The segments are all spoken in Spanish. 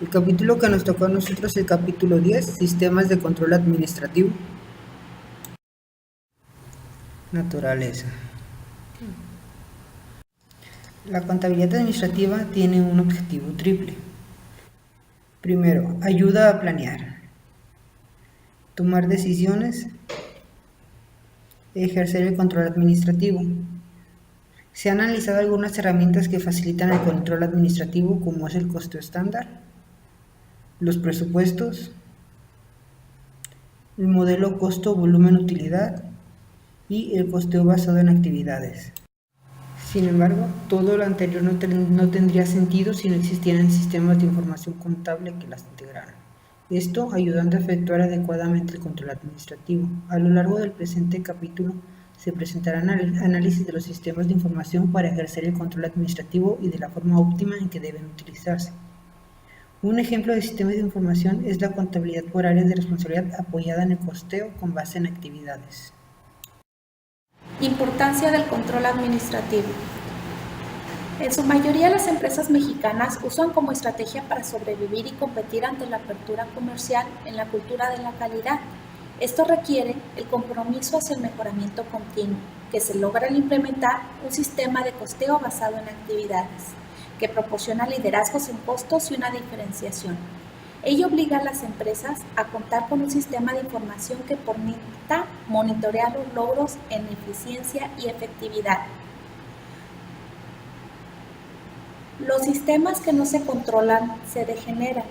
El capítulo que nos tocó a nosotros es el capítulo 10, Sistemas de Control Administrativo. Naturaleza. La contabilidad administrativa tiene un objetivo triple. Primero, ayuda a planear, tomar decisiones, ejercer el control administrativo. Se han analizado algunas herramientas que facilitan el control administrativo, como es el costo estándar, los presupuestos, el modelo costo-volumen-utilidad y el costeo basado en actividades. Sin embargo, todo lo anterior no tendría sentido si no existieran sistemas de información contable que las integraran. Esto ayudando a efectuar adecuadamente el control administrativo. A lo largo del presente capítulo se presentarán análisis de los sistemas de información para ejercer el control administrativo y de la forma óptima en que deben utilizarse. Un ejemplo de sistemas de información es la contabilidad por áreas de responsabilidad apoyada en el costeo con base en actividades. Importancia del control administrativo. En su mayoría las empresas mexicanas usan como estrategia para sobrevivir y competir ante la apertura comercial en la cultura de la calidad. Esto requiere el compromiso hacia el mejoramiento continuo, que se logra al implementar un sistema de costeo basado en actividades, que proporciona liderazgos en costos y una diferenciación. Ello obliga a las empresas a contar con un sistema de información que permita monitorear los logros en eficiencia y efectividad. Los sistemas que no se controlan se degeneran.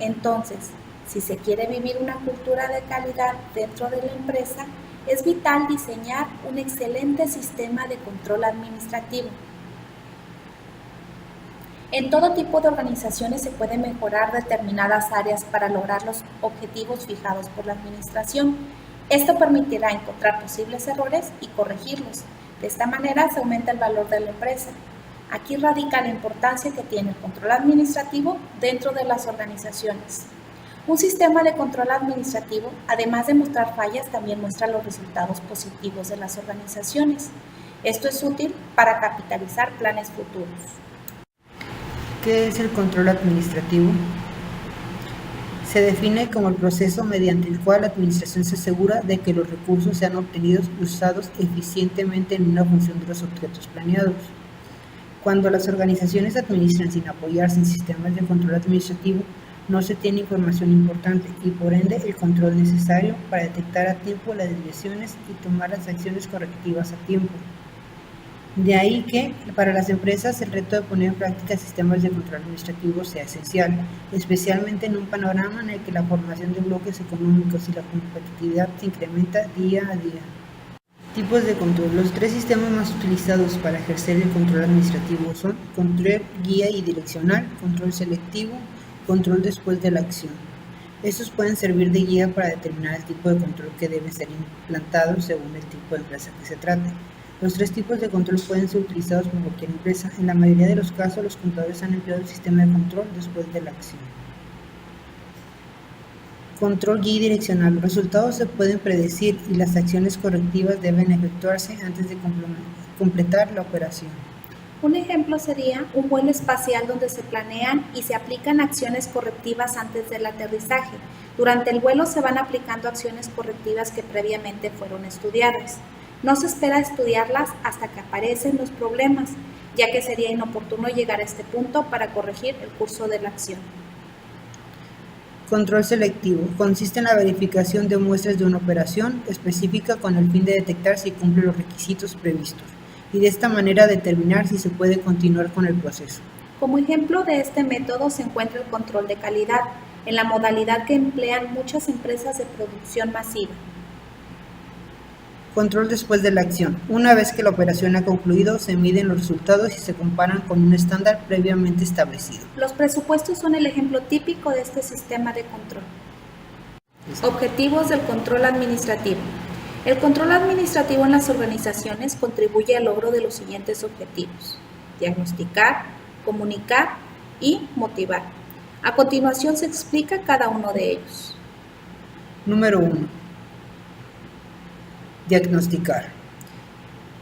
Entonces, si se quiere vivir una cultura de calidad dentro de la empresa, es vital diseñar un excelente sistema de control administrativo. En todo tipo de organizaciones se puede mejorar determinadas áreas para lograr los objetivos fijados por la administración. Esto permitirá encontrar posibles errores y corregirlos. De esta manera se aumenta el valor de la empresa. Aquí radica la importancia que tiene el control administrativo dentro de las organizaciones. Un sistema de control administrativo, además de mostrar fallas, también muestra los resultados positivos de las organizaciones. Esto es útil para capitalizar planes futuros. ¿Qué es el control administrativo? Se define como el proceso mediante el cual la administración se asegura de que los recursos sean obtenidos y usados eficientemente en una función de los objetos planeados. Cuando las organizaciones administran sin apoyarse en sistemas de control administrativo, no se tiene información importante y por ende el control necesario para detectar a tiempo las desviaciones y tomar las acciones correctivas a tiempo. De ahí que, para las empresas, el reto de poner en práctica sistemas de control administrativo sea esencial, especialmente en un panorama en el que la formación de bloques económicos y la competitividad se incrementa día a día. Tipos de control. Los tres sistemas más utilizados para ejercer el control administrativo son control guía y direccional, control selectivo, control después de la acción. Estos pueden servir de guía para determinar el tipo de control que debe ser implantado según el tipo de empresa que se trate. Los tres tipos de control pueden ser utilizados por cualquier empresa. En la mayoría de los casos, los contadores han empleado el sistema de control después de la acción. Control guía y direccional. Los resultados se pueden predecir y las acciones correctivas deben efectuarse antes de completar la operación. Un ejemplo sería un vuelo espacial donde se planean y se aplican acciones correctivas antes del aterrizaje. Durante el vuelo se van aplicando acciones correctivas que previamente fueron estudiadas. No se espera estudiarlas hasta que aparecen los problemas, ya que sería inoportuno llegar a este punto para corregir el curso de la acción. Control selectivo. Consiste en la verificación de muestras de una operación específica con el fin de detectar si cumple los requisitos previstos y de esta manera determinar si se puede continuar con el proceso. Como ejemplo de este método se encuentra el control de calidad, en la modalidad que emplean muchas empresas de producción masiva. Control después de la acción. Una vez que la operación ha concluido, se miden los resultados y se comparan con un estándar previamente establecido. Los presupuestos son el ejemplo típico de este sistema de control. Objetivos del control administrativo. El control administrativo en las organizaciones contribuye al logro de los siguientes objetivos: diagnosticar, comunicar y motivar. A continuación se explica cada uno de ellos. Número 1. Diagnosticar.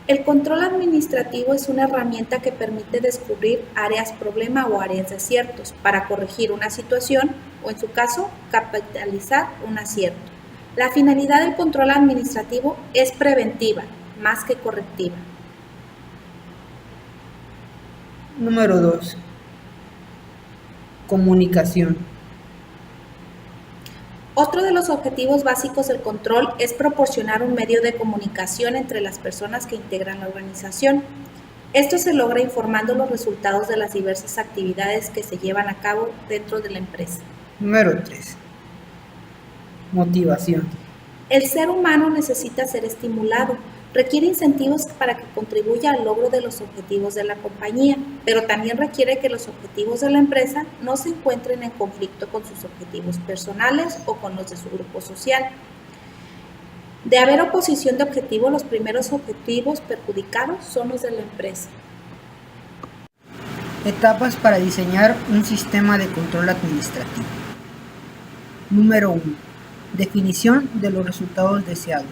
El control administrativo es una herramienta que permite descubrir áreas problema o áreas de aciertos para corregir una situación o, en su caso, capitalizar un acierto. La finalidad del control administrativo es preventiva, más que correctiva. Número 2. Comunicación. Otro de los objetivos básicos del control es proporcionar un medio de comunicación entre las personas que integran la organización. Esto se logra informando los resultados de las diversas actividades que se llevan a cabo dentro de la empresa. Número 3. Motivación. El ser humano necesita ser estimulado, requiere incentivos para que contribuya al logro de los objetivos de la compañía, pero también requiere que los objetivos de la empresa no se encuentren en conflicto con sus objetivos personales o con los de su grupo social. De haber oposición de objetivos, los primeros objetivos perjudicados son los de la empresa. Etapas para diseñar un sistema de control administrativo. Número 1. Definición de los resultados deseados.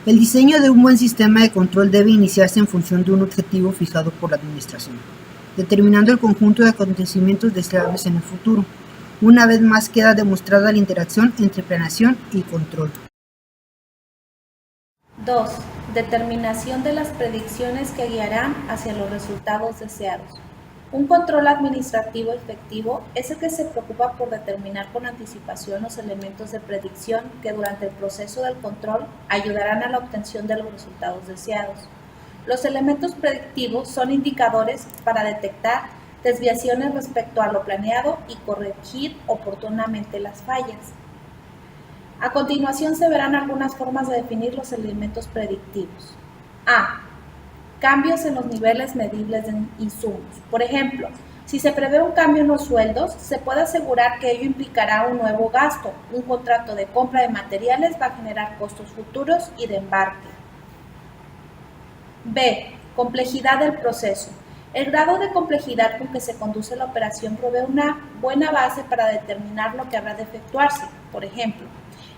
El diseño de un buen sistema de control debe iniciarse en función de un objetivo fijado por la administración, determinando el conjunto de acontecimientos deseables en el futuro. Una vez más queda demostrada la interacción entre planeación y control. 2. Determinación de las predicciones que guiarán hacia los resultados deseados. Un control administrativo efectivo es el que se preocupa por determinar con anticipación los elementos de predicción que durante el proceso del control ayudarán a la obtención de los resultados deseados. Los elementos predictivos son indicadores para detectar desviaciones respecto a lo planeado y corregir oportunamente las fallas. A continuación se verán algunas formas de definir los elementos predictivos. A. Cambios en los niveles medibles de insumos. Por ejemplo, si se prevé un cambio en los sueldos, se puede asegurar que ello implicará un nuevo gasto. Un contrato de compra de materiales va a generar costos futuros y de embarque. B. Complejidad del proceso. El grado de complejidad con que se conduce la operación provee una buena base para determinar lo que habrá de efectuarse. Por ejemplo,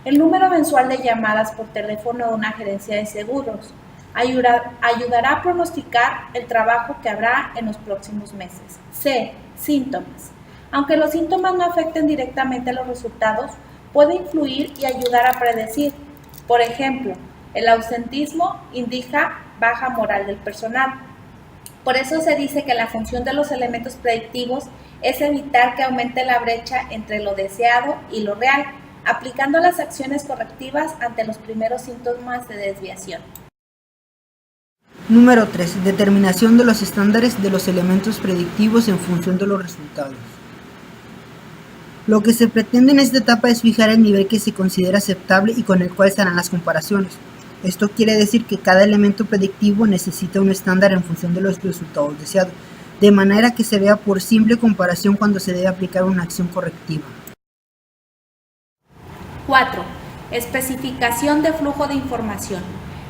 el número mensual de llamadas por teléfono de una gerencia de seguros ayudará a pronosticar el trabajo que habrá en los próximos meses. C. Síntomas. Aunque los síntomas no afecten directamente a los resultados, puede influir y ayudar a predecir. Por ejemplo, el ausentismo indica baja moral del personal. Por eso se dice que la función de los elementos predictivos es evitar que aumente la brecha entre lo deseado y lo real, aplicando las acciones correctivas ante los primeros síntomas de desviación. Número 3. Determinación de los estándares de los elementos predictivos en función de los resultados. Lo que se pretende en esta etapa es fijar el nivel que se considera aceptable y con el cual se harán las comparaciones. Esto quiere decir que cada elemento predictivo necesita un estándar en función de los resultados deseados, de manera que se vea por simple comparación cuando se debe aplicar una acción correctiva. 4. Especificación de flujo de información.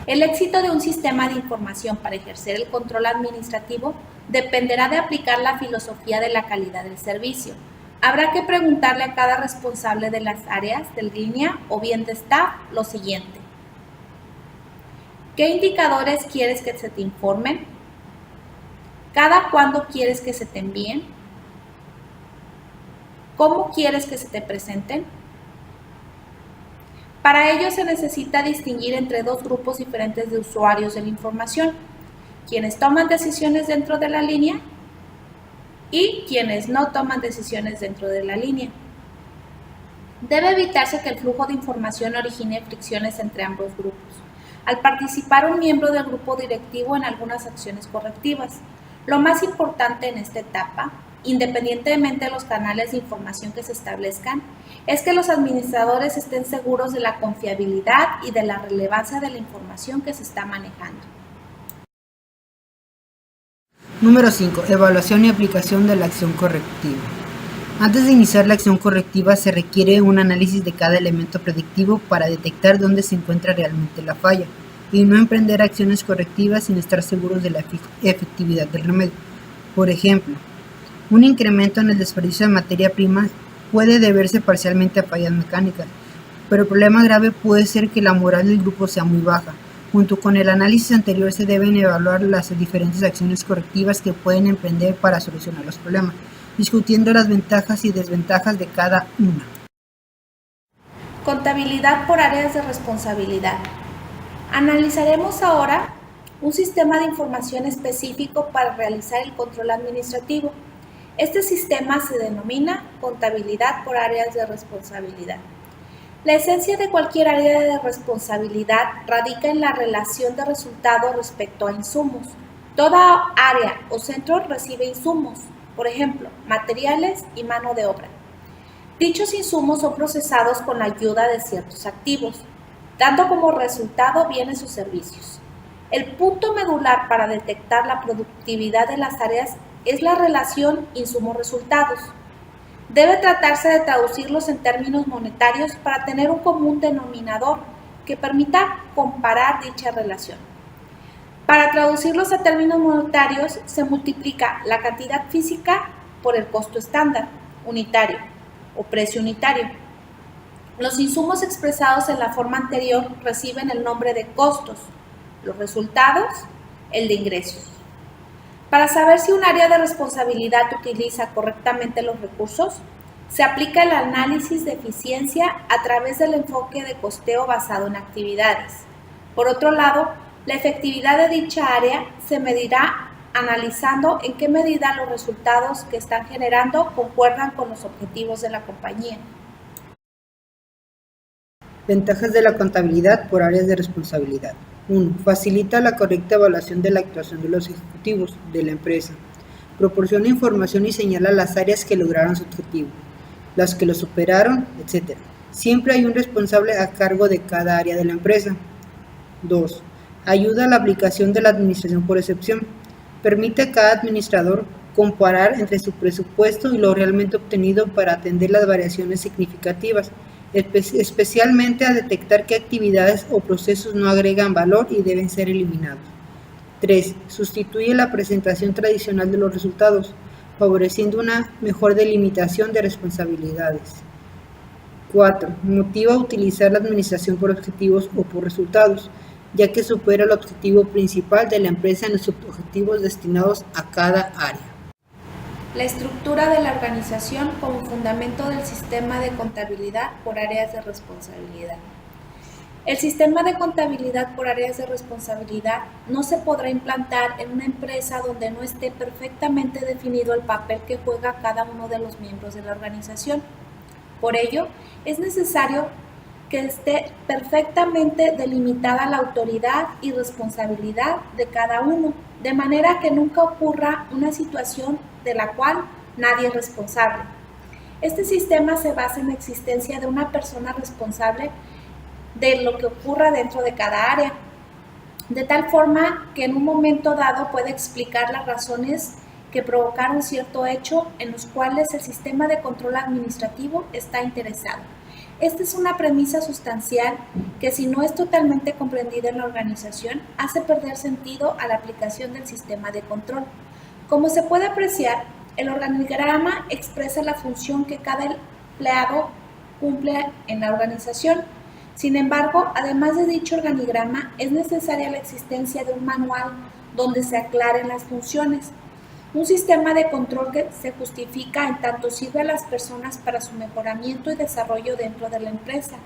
El éxito de un sistema de información para ejercer el control administrativo dependerá de aplicar la filosofía de la calidad del servicio. Habrá que preguntarle a cada responsable de las áreas de línea o bien de staff lo siguiente. ¿Qué indicadores quieres que se te informen? ¿Cada cuándo quieres que se te envíen? ¿Cómo quieres que se te presenten? Para ello se necesita distinguir entre dos grupos diferentes de usuarios de la información, quienes toman decisiones dentro de la línea y quienes no toman decisiones dentro de la línea. Debe evitarse que el flujo de información origine fricciones entre ambos grupos, al participar un miembro del grupo directivo en algunas acciones correctivas. Lo más importante en esta etapa, independientemente de los canales de información que se establezcan, es que los administradores estén seguros de la confiabilidad y de la relevancia de la información que se está manejando. Número 5. Evaluación y aplicación de la acción correctiva. Antes de iniciar la acción correctiva se requiere un análisis de cada elemento predictivo para detectar dónde se encuentra realmente la falla y no emprender acciones correctivas sin estar seguros de la efectividad del remedio. Por ejemplo, un incremento en el desperdicio de materia prima puede deberse parcialmente a fallas mecánicas, pero el problema grave puede ser que la moral del grupo sea muy baja, Junto con el análisis anterior se deben evaluar las diferentes acciones correctivas que pueden emprender para solucionar los problemas, discutiendo las ventajas y desventajas de cada una. Contabilidad por áreas de responsabilidad. Analizaremos ahora un sistema de información específico para realizar el control administrativo. Este sistema se denomina contabilidad por áreas de responsabilidad. La esencia de cualquier área de responsabilidad radica en la relación de resultado respecto a insumos. Toda área o centro recibe insumos, por ejemplo, materiales y mano de obra. Dichos insumos son procesados con la ayuda de ciertos activos, dando como resultado bienes o servicios. El punto medular para detectar la productividad de las áreas es la relación insumo-resultados. Debe tratarse de traducirlos en términos monetarios para tener un común denominador que permita comparar dicha relación. Para traducirlos a términos monetarios se multiplica la cantidad física por el costo estándar unitario o precio unitario. Los insumos expresados en la forma anterior reciben el nombre de costos, los resultados, el de ingresos. Para saber si un área de responsabilidad utiliza correctamente los recursos, se aplica el análisis de eficiencia a través del enfoque de costeo basado en actividades. Por otro lado, la efectividad de dicha área se medirá analizando en qué medida los resultados que están generando concuerdan con los objetivos de la compañía. Ventajas de la contabilidad por áreas de responsabilidad. 1. Facilita la correcta evaluación de la actuación de los ejecutivos de la empresa. Proporciona información y señala las áreas que lograron su objetivo, las que lo superaron, etc. Siempre hay un responsable a cargo de cada área de la empresa. 2. Ayuda a la aplicación de la administración por excepción. Permite a cada administrador comparar entre su presupuesto y lo realmente obtenido para atender las variaciones significativas, especialmente a detectar qué actividades o procesos no agregan valor y deben ser eliminados. 3. Sustituye la presentación tradicional de los resultados, favoreciendo una mejor delimitación de responsabilidades. 4. Motiva a utilizar la administración por objetivos o por resultados, ya que supera el objetivo principal de la empresa en los objetivos destinados a cada área. La estructura de la organización como fundamento del sistema de contabilidad por áreas de responsabilidad. El sistema de contabilidad por áreas de responsabilidad no se podrá implantar en una empresa donde no esté perfectamente definido el papel que juega cada uno de los miembros de la organización. Por ello, es necesario que esté perfectamente delimitada la autoridad y responsabilidad de cada uno, de manera que nunca ocurra una situación de la cual nadie es responsable. Este sistema se basa en la existencia de una persona responsable de lo que ocurra dentro de cada área, de tal forma que en un momento dado puede explicar las razones que provocaron cierto hecho en los cuales el sistema de control administrativo está interesado. Esta es una premisa sustancial que, si no es totalmente comprendida en la organización, hace perder sentido a la aplicación del sistema de control. Como se puede apreciar, el organigrama expresa la función que cada empleado cumple en la organización. Sin embargo, además de dicho organigrama, es necesaria la existencia de un manual donde se aclaren las funciones. Un sistema de control que se justifica en tanto sirve a las personas para su mejoramiento y desarrollo dentro de la empresa,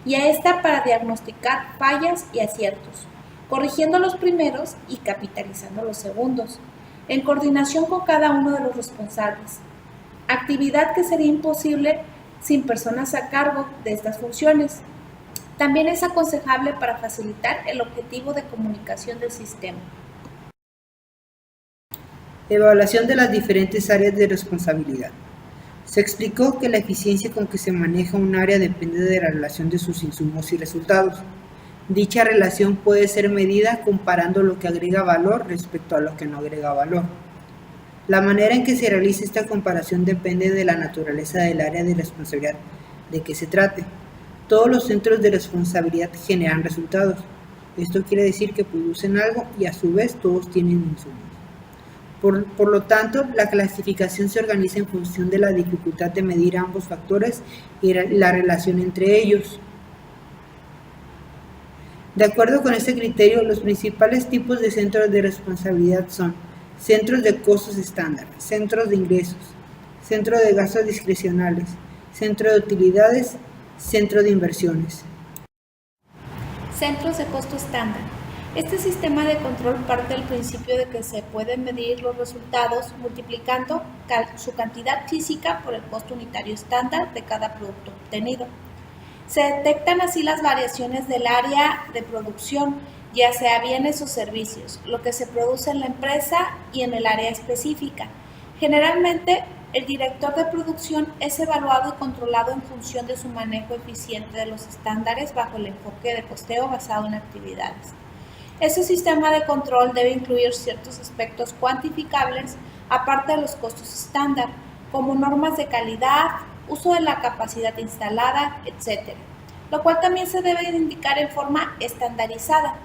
y a esta para diagnosticar fallas y aciertos, corrigiendo los primeros y capitalizando los segundos, en coordinación con cada uno de los responsables. Actividad que sería imposible sin personas a cargo de estas funciones. También es aconsejable para facilitar el objetivo de comunicación del sistema. Evaluación de las diferentes áreas de responsabilidad. Se explicó que la eficiencia con que se maneja un área depende de la relación de sus insumos y resultados. Dicha relación puede ser medida comparando lo que agrega valor respecto a lo que no agrega valor. La manera en que se realiza esta comparación depende de la naturaleza del área de responsabilidad de que se trate. Todos los centros de responsabilidad generan resultados. Esto quiere decir que producen algo y a su vez todos tienen insumos. Por lo tanto, la clasificación se organiza en función de la dificultad de medir ambos factores y la relación entre ellos. De acuerdo con este criterio, los principales tipos de centros de responsabilidad son centros de costos estándar, centros de ingresos, centro de gastos discrecionales, centro de utilidades, centro de inversiones. Centros de costo estándar. Este sistema de control parte del principio de que se pueden medir los resultados multiplicando su cantidad física por el costo unitario estándar de cada producto obtenido. Se detectan así las variaciones del área de producción, ya sea bienes o servicios, lo que se produce en la empresa y en el área específica. Generalmente, el director de producción es evaluado y controlado en función de su manejo eficiente de los estándares bajo el enfoque de costeo basado en actividades. Este sistema de control debe incluir ciertos aspectos cuantificables, aparte de los costos estándar, como normas de calidad, uso de la capacidad instalada, etc., lo cual también se debe indicar en forma estandarizada.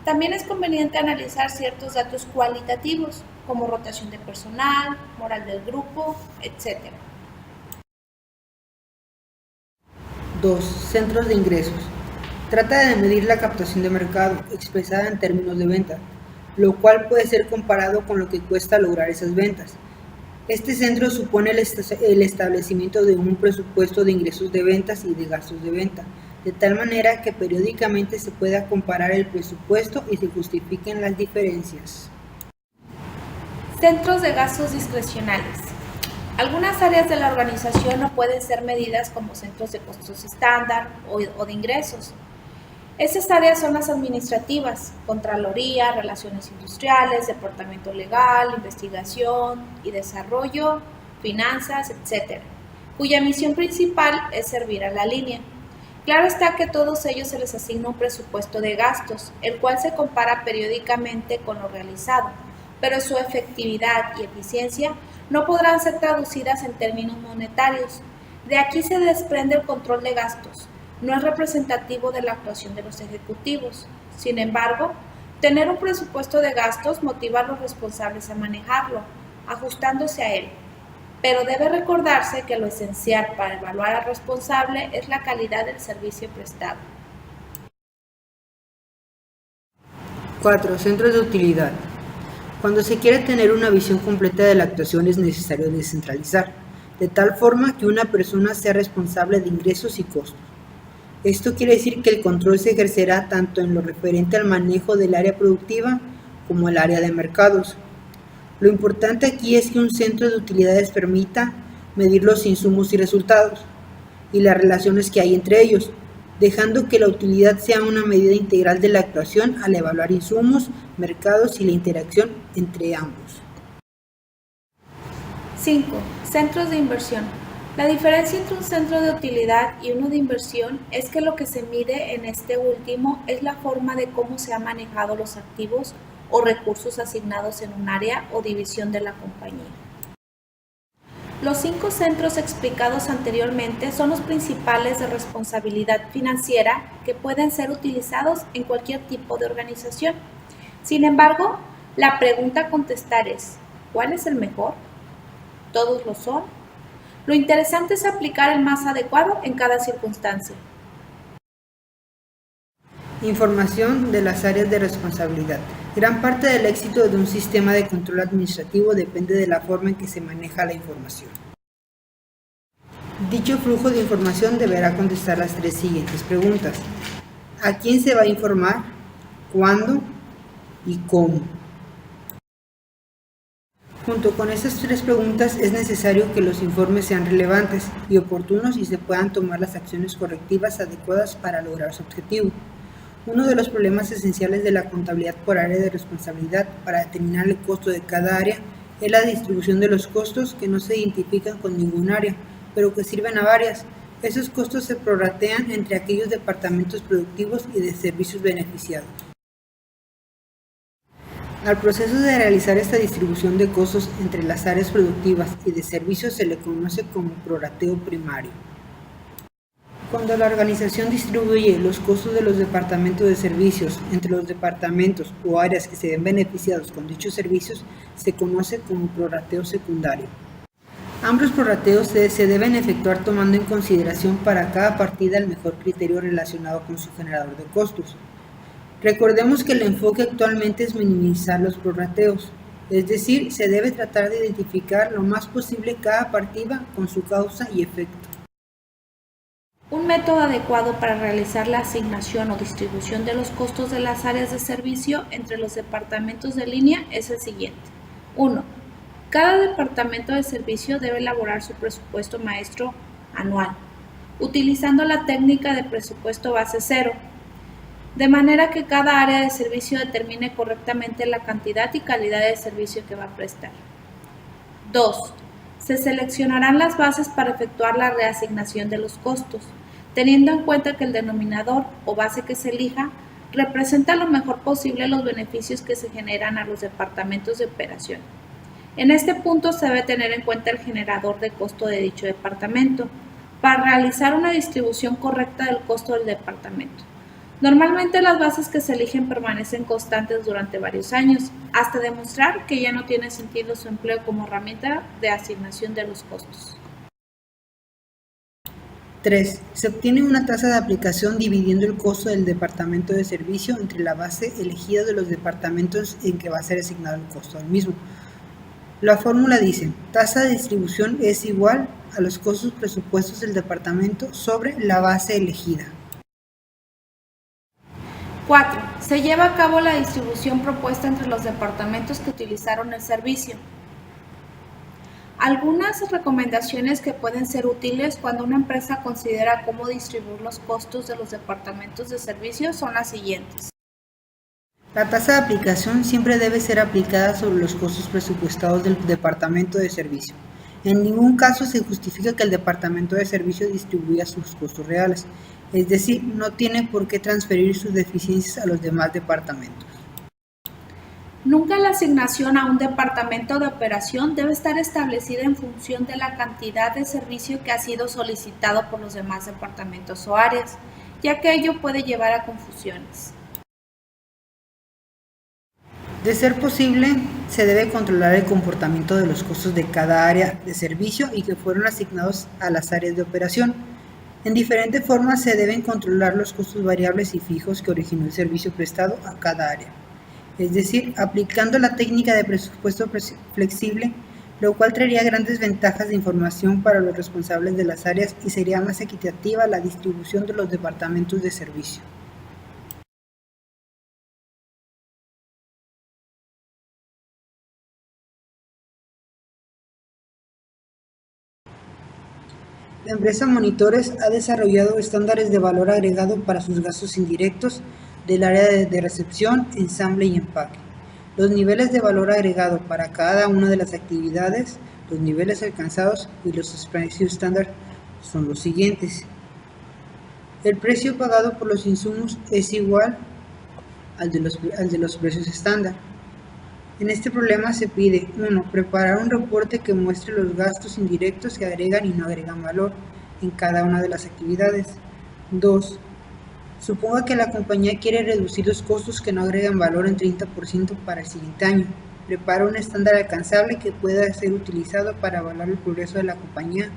También es conveniente analizar ciertos datos cualitativos, como rotación de personal, moral del grupo, etc. 2. Centros de ingresos. Trata de medir la captación de mercado, expresada en términos de venta, lo cual puede ser comparado con lo que cuesta lograr esas ventas. Este centro supone el establecimiento de un presupuesto de ingresos de ventas y de gastos de venta, de tal manera que periódicamente se pueda comparar el presupuesto y se justifiquen las diferencias. Centros de gastos discrecionales. Algunas áreas de la organización no pueden ser medidas como centros de costos estándar o de ingresos. Estas áreas son las administrativas, Contraloría, Relaciones Industriales, Departamento Legal, Investigación y Desarrollo, Finanzas, etc., cuya misión principal es servir a la línea. Claro está que a todos ellos se les asigna un presupuesto de gastos, el cual se compara periódicamente con lo realizado, pero su efectividad y eficiencia no podrán ser traducidas en términos monetarios. De aquí se desprende el control de gastos. No es representativo de la actuación de los ejecutivos. Sin embargo, tener un presupuesto de gastos motiva a los responsables a manejarlo, ajustándose a él. Pero debe recordarse que lo esencial para evaluar al responsable es la calidad del servicio prestado. 4. Centros de utilidad. Cuando se quiere tener una visión completa de la actuación es necesario descentralizar, de tal forma que una persona sea responsable de ingresos y costos. Esto quiere decir que el control se ejercerá tanto en lo referente al manejo del área productiva como el área de mercados. Lo importante aquí es que un centro de utilidades permita medir los insumos y resultados y las relaciones que hay entre ellos, dejando que la utilidad sea una medida integral de la actuación al evaluar insumos, mercados y la interacción entre ambos. 5. Centros de inversión. La diferencia entre un centro de utilidad y uno de inversión es que lo que se mide en este último es la forma de cómo se han manejado los activos o recursos asignados en un área o división de la compañía. Los 5 centros explicados anteriormente son los principales de responsabilidad financiera que pueden ser utilizados en cualquier tipo de organización. Sin embargo, la pregunta a contestar es, ¿cuál es el mejor? ¿Todos lo son? Lo interesante es aplicar el más adecuado en cada circunstancia. Información de las áreas de responsabilidad. Gran parte del éxito de un sistema de control administrativo depende de la forma en que se maneja la información. Dicho flujo de información deberá contestar las 3 siguientes preguntas. ¿A quién se va a informar? ¿Cuándo? ¿Y cómo? Junto con estas 3 preguntas es necesario que los informes sean relevantes y oportunos y se puedan tomar las acciones correctivas adecuadas para lograr su objetivo. Uno de los problemas esenciales de la contabilidad por área de responsabilidad para determinar el costo de cada área es la distribución de los costos que no se identifican con ningún área, pero que sirven a varias. Esos costos se prorratean entre aquellos departamentos productivos y de servicios beneficiados. Al proceso de realizar esta distribución de costos entre las áreas productivas y de servicios se le conoce como prorrateo primario. Cuando la organización distribuye los costos de los departamentos de servicios entre los departamentos o áreas que se ven beneficiados con dichos servicios, se conoce como prorrateo secundario. Ambos prorrateos se deben efectuar tomando en consideración para cada partida el mejor criterio relacionado con su generador de costos. Recordemos que el enfoque actualmente es minimizar los prorrateos, es decir, se debe tratar de identificar lo más posible cada partida con su causa y efecto. Un método adecuado para realizar la asignación o distribución de los costos de las áreas de servicio entre los departamentos de línea es el siguiente. 1. Cada departamento de servicio debe elaborar su presupuesto maestro anual, utilizando la técnica de presupuesto base cero, de manera que cada área de servicio determine correctamente la cantidad y calidad de servicio que va a prestar. 2. Se seleccionarán las bases para efectuar la reasignación de los costos, teniendo en cuenta que el denominador o base que se elija representa lo mejor posible los beneficios que se generan a los departamentos de operación. En este punto se debe tener en cuenta el generador de costo de dicho departamento para realizar una distribución correcta del costo del departamento. Normalmente las bases que se eligen permanecen constantes durante varios años, hasta demostrar que ya no tiene sentido su empleo como herramienta de asignación de los costos. 3. Se obtiene una tasa de aplicación dividiendo el costo del departamento de servicio entre la base elegida de los departamentos en que va a ser asignado el costo del mismo. La fórmula dice, tasa de distribución es igual a los costos presupuestos del departamento sobre la base elegida. 4. Se lleva a cabo la distribución propuesta entre los departamentos que utilizaron el servicio. Algunas recomendaciones que pueden ser útiles cuando una empresa considera cómo distribuir los costos de los departamentos de servicio son las siguientes. La tasa de aplicación siempre debe ser aplicada sobre los costos presupuestados del departamento de servicio. En ningún caso se justifica que el departamento de servicio distribuya sus costos reales, es decir, no tiene por qué transferir sus deficiencias a los demás departamentos. Nunca la asignación a un departamento de operación debe estar establecida en función de la cantidad de servicio que ha sido solicitado por los demás departamentos o áreas, ya que ello puede llevar a confusiones. De ser posible, se debe controlar el comportamiento de los costos de cada área de servicio y que fueron asignados a las áreas de operación. En diferentes formas se deben controlar los costos variables y fijos que originó el servicio prestado a cada área. Es decir, aplicando la técnica de presupuesto flexible, lo cual traería grandes ventajas de información para los responsables de las áreas y sería más equitativa la distribución de los departamentos de servicio. La empresa Monitores ha desarrollado estándares de valor agregado para sus gastos indirectos del área de recepción, ensamble y empaque. Los niveles de valor agregado para cada una de las actividades, los niveles alcanzados y los precios estándar son los siguientes. El precio pagado por los insumos es igual al de los precios estándar. En este problema se pide 1. Preparar un reporte que muestre los gastos indirectos que agregan y no agregan valor en cada una de las actividades. 2. Suponga que la compañía quiere reducir los costos que no agregan valor en 30% para el siguiente año. Prepara un estándar alcanzable que pueda ser utilizado para evaluar el progreso de la compañía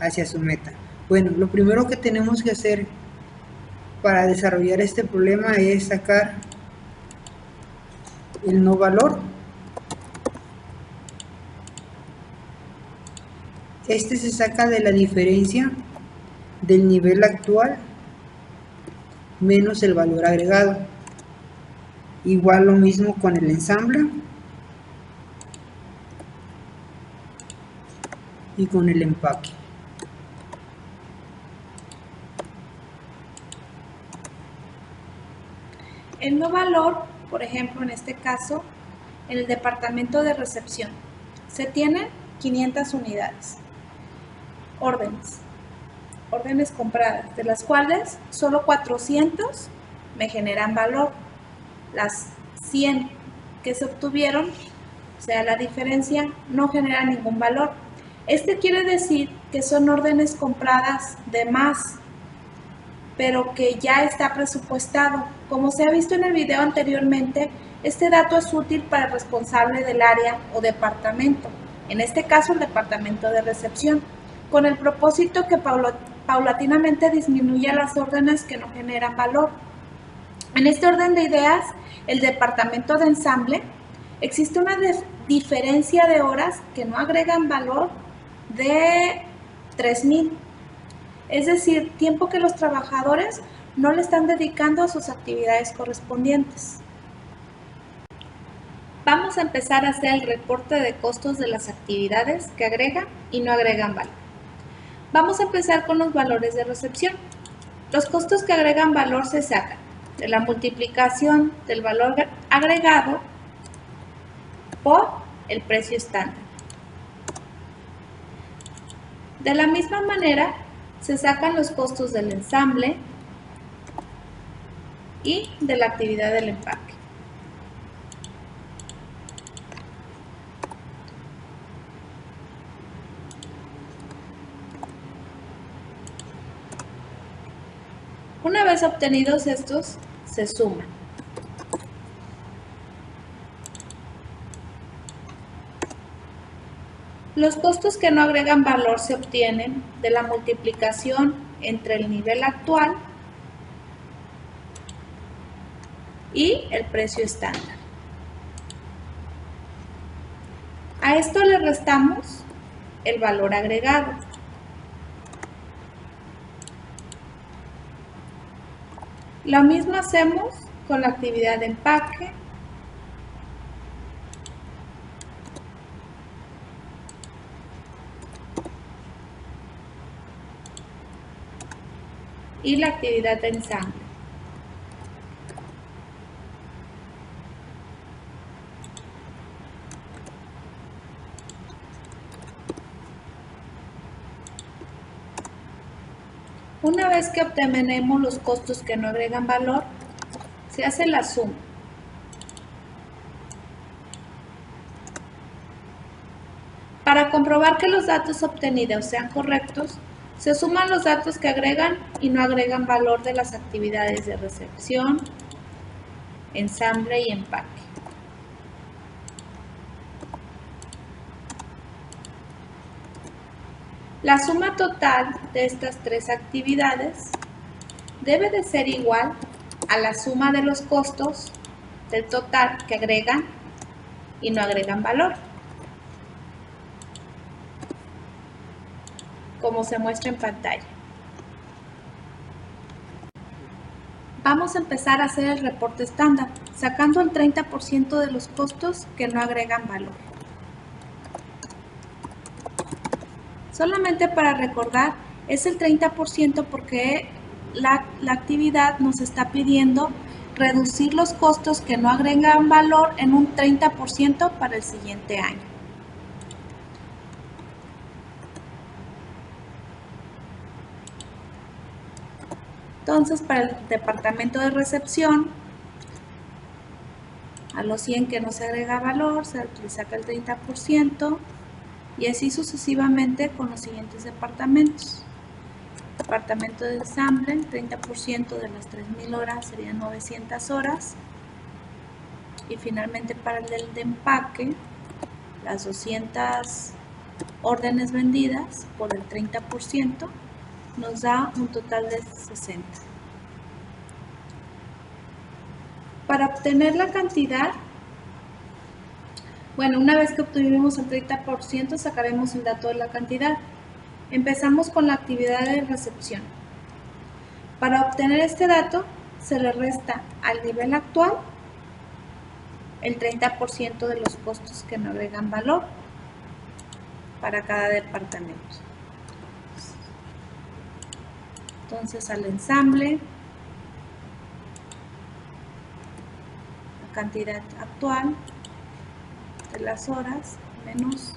hacia su meta. Bueno, lo primero que tenemos que hacer para desarrollar este problema es sacar el no valor. Este se saca de la diferencia del nivel actual menos el valor agregado. Igual lo mismo con el ensamble y con el empaque. El no valor, por ejemplo, en este caso, en el departamento de recepción, se tienen 500 unidades. Órdenes compradas, de las cuales solo 400 me generan valor. Las 100 que se obtuvieron, o sea, la diferencia, no genera ningún valor. Este quiere decir que son órdenes compradas de más, pero que ya está presupuestado. Como se ha visto en el video anteriormente, este dato es útil para el responsable del área o departamento, en este caso el departamento de recepción, con el propósito que paulatinamente disminuya las órdenes que no generan valor. En este orden de ideas, el departamento de ensamble, existe una diferencia de horas que no agregan valor de 3,000, es decir, tiempo que los trabajadores no le están dedicando a sus actividades correspondientes. Vamos a empezar a hacer el reporte de costos de las actividades que agregan y no agregan valor. Vamos a empezar con los valores de recepción. Los costos que agregan valor se sacan de la multiplicación del valor agregado por el precio estándar. De la misma manera, se sacan los costos del ensamble y de la actividad del empaque. Una vez obtenidos estos, se suman. Los costos que no agregan valor se obtienen de la multiplicación entre el nivel actual y el precio estándar. A esto le restamos el valor agregado. Lo mismo hacemos con la actividad de empaque y la actividad de ensamble. Una vez que obtenemos los costos que no agregan valor, se hace la suma. Para comprobar que los datos obtenidos sean correctos, se suman los datos que agregan y no agregan valor de las actividades de recepción, ensamble y empaque. La suma total de estas tres actividades debe de ser igual a la suma de los costos del total que agregan y no agregan valor, como se muestra en pantalla. Vamos a empezar a hacer el reporte estándar, sacando el 30% de los costos que no agregan valor. Solamente para recordar, es el 30% porque la actividad nos está pidiendo reducir los costos que no agregan valor en un 30% para el siguiente año. Entonces, para el departamento de recepción, a los 100 que no se agrega valor, se le saca el 30%, y así sucesivamente con los siguientes departamentos. Departamento de ensamble, el 30% de las 3,000 horas serían 900 horas. Y finalmente para el de empaque, las 200 órdenes vendidas por el 30% nos da un total de 60. Para obtener la cantidad, una vez que obtuvimos el 30%, sacaremos el dato de la cantidad. Empezamos con la actividad de recepción. Para obtener este dato, se le resta al nivel actual el 30% de los costos que no agregan valor para cada departamento. Entonces, al ensamble, la cantidad actual de las horas menos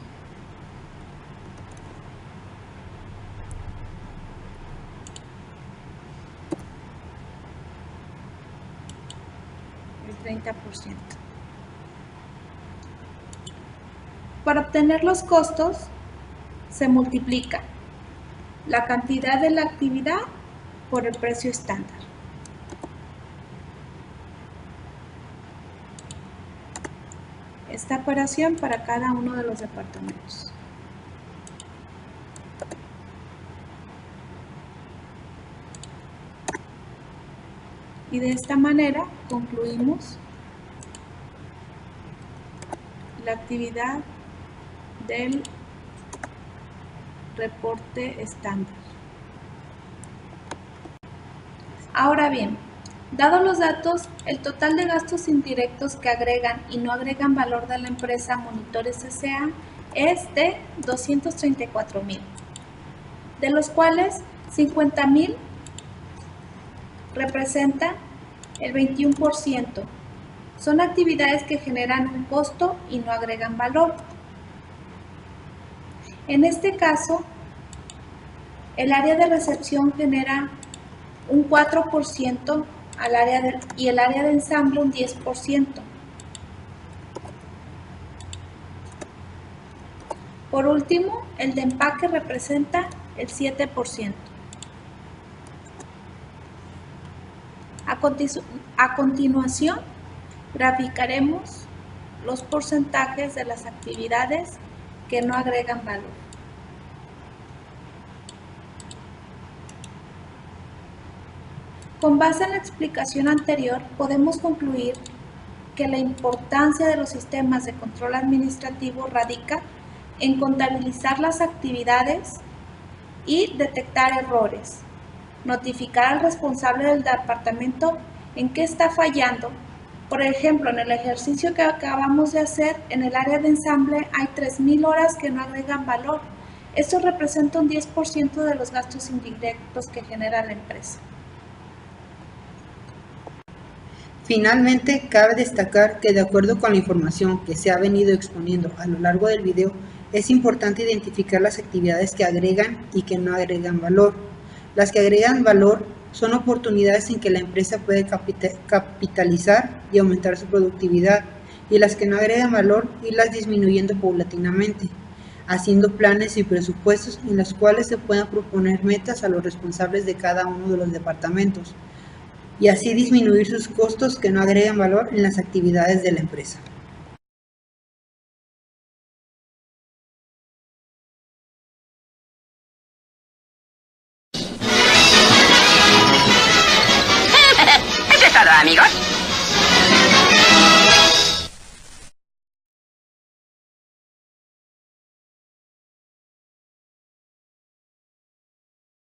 el 30%. Para obtener los costos, se multiplica la cantidad de la actividad por el precio estándar. Esta operación para cada uno de los departamentos. Y de esta manera concluimos la actividad del reporte estándar. Ahora bien, dados los datos, el total de gastos indirectos que agregan y no agregan valor de la empresa Monitores S.A. es de 234,000, de los cuales 50,000 representan el 21%. Son actividades que generan un costo y no agregan valor. En este caso, el área de recepción genera un 4% y el área de ensamble un 10%. Por último, el de empaque representa el 7%. A continuación, graficaremos los porcentajes de las actividades que no agregan valor. Con base en la explicación anterior, podemos concluir que la importancia de los sistemas de control administrativo radica en contabilizar las actividades y detectar errores, notificar al responsable del departamento en qué está fallando. Por ejemplo, en el ejercicio que acabamos de hacer, en el área de ensamble hay 3,000 horas que no agregan valor. Esto representa un 10% de los gastos indirectos que genera la empresa. Finalmente, cabe destacar que de acuerdo con la información que se ha venido exponiendo a lo largo del video, es importante identificar las actividades que agregan y que no agregan valor. Las que agregan valor son oportunidades en que la empresa puede capitalizar y aumentar su productividad, y las que no agregan valor, irlas disminuyendo paulatinamente, haciendo planes y presupuestos en los cuales se puedan proponer metas a los responsables de cada uno de los departamentos, y así disminuir sus costos que no agregan valor en las actividades de la empresa. Eso es todo, amigos.